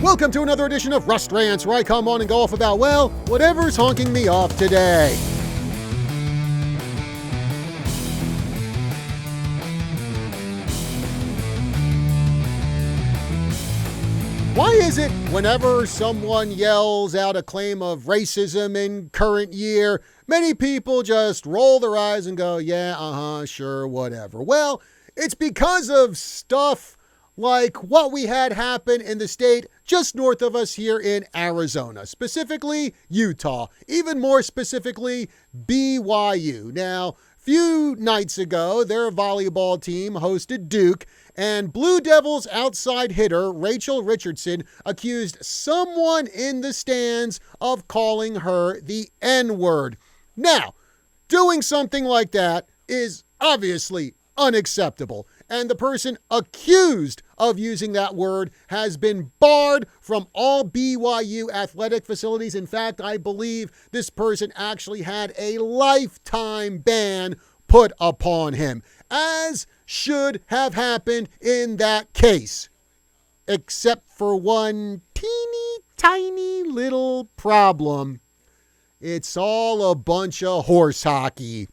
Welcome to another edition of RUST RANTS, where I come on and go off about, well, whatever's honking me off today. Why is it whenever someone yells out a claim of racism in current year, many people just roll their eyes and go, yeah, sure, whatever? Well, it's because of stuff like what we had happen in the state just north of us here in Arizona, specifically Utah, even more specifically BYU. Now, a few nights ago, their volleyball team hosted Duke, and Blue Devils outside hitter Rachel Richardson accused someone in the stands of calling her the N-word. Now, doing something like that is obviously unacceptable, and the person accused of using that word has been barred from all BYU athletic facilities. In fact, I believe this person actually had a lifetime ban put upon him, as should have happened in that case, except for one teeny tiny little problem. It's all a bunch of horse hockey.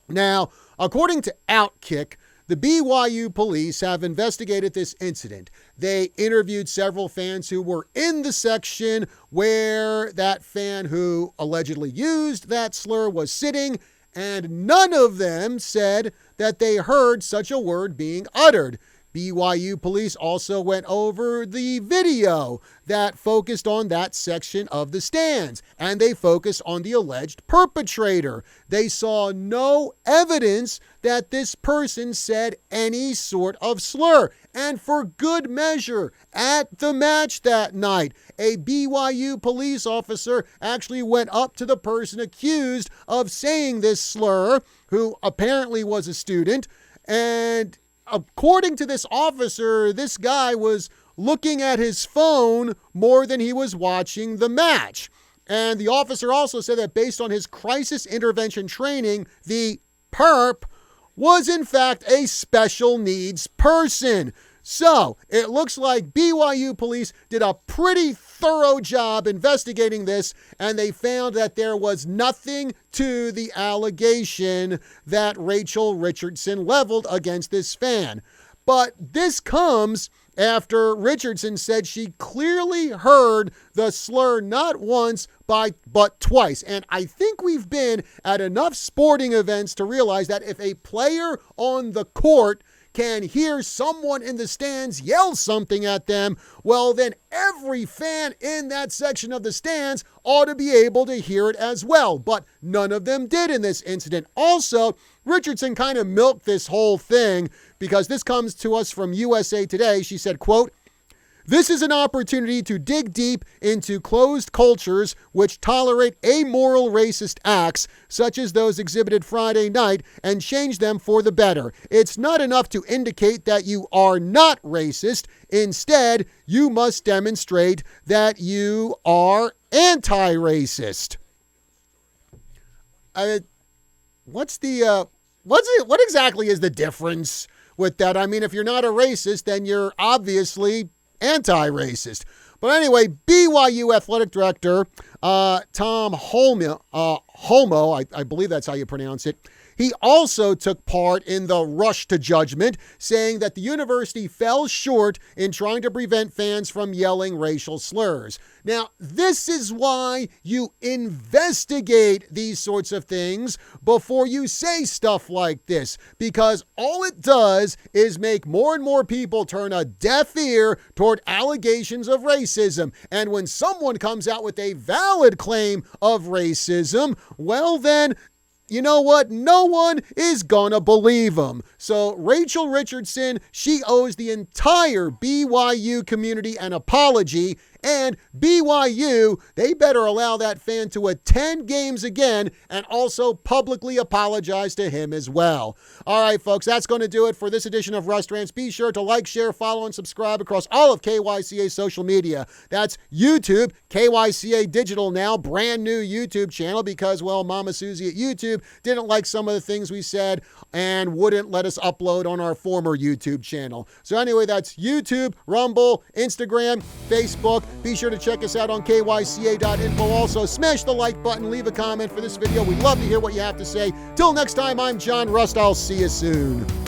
Now, according to Outkick, the BYU police have investigated this incident. They interviewed several fans who were in the section where that fan who allegedly used that slur was sitting, and none of them said that they heard such a word being uttered. BYU police also went over the video that focused on that section of the stands, and they focused on the alleged perpetrator. They saw no evidence that this person said any sort of slur. And for good measure, at the match that night, a BYU police officer actually went up to the person accused of saying this slur, who apparently was a student, and according to this officer, this guy was looking at his phone more than he was watching the match. And the officer also said that based on his crisis intervention training, the perp was in fact a special needs person. So it looks like BYU police did a pretty thorough job investigating this, and they found that there was nothing to the allegation that Rachel Richardson leveled against this fan. But this comes after Richardson said she clearly heard the slur not once but twice. And I think we've been at enough sporting events to realize that if a player on the court can hear someone in the stands yell something at them, well, then every fan in that section of the stands ought to be able to hear it as well. But none of them did in this incident. Also, Richardson kind of milked this whole thing, because this comes to us from USA Today. She said, quote, "This is an opportunity to dig deep into closed cultures which tolerate amoral racist acts, such as those exhibited Friday night, and change them for the better. It's not enough to indicate that you are not racist. Instead, you must demonstrate that you are anti-racist." What exactly is the difference with that? I mean, if you're not a racist, then you're obviously anti-racist. But anyway, BYU athletic director Tom Holmoe, I believe that's how you pronounce it, he also took part in the rush to judgment, saying that the university fell short in trying to prevent fans from yelling racial slurs. Now, this is why you investigate these sorts of things before you say stuff like this, because all it does is make more and more people turn a deaf ear toward allegations of racism. And when someone comes out with a valid claim of racism, well then, you know what? No one is gonna believe them. So Rachel Richardson, she owes the entire BYU community an apology, And BYU, they better allow that fan to attend games again and also publicly apologize to him as well. All right, folks, that's going to do it for this edition of Rust Rants. Be sure to like, share, follow, and subscribe across all of KYCA's social media. That's YouTube, KYCA Digital now, brand new YouTube channel because, well, Mama Susie at YouTube didn't like some of the things we said and wouldn't let us upload on our former YouTube channel. So anyway, that's YouTube, Rumble, Instagram, Facebook. Be sure to check us out on kyca.info. Also, smash the like button, leave a comment for this video. We'd love to hear what you have to say. Till next time, I'm John Rust. I'll see you soon.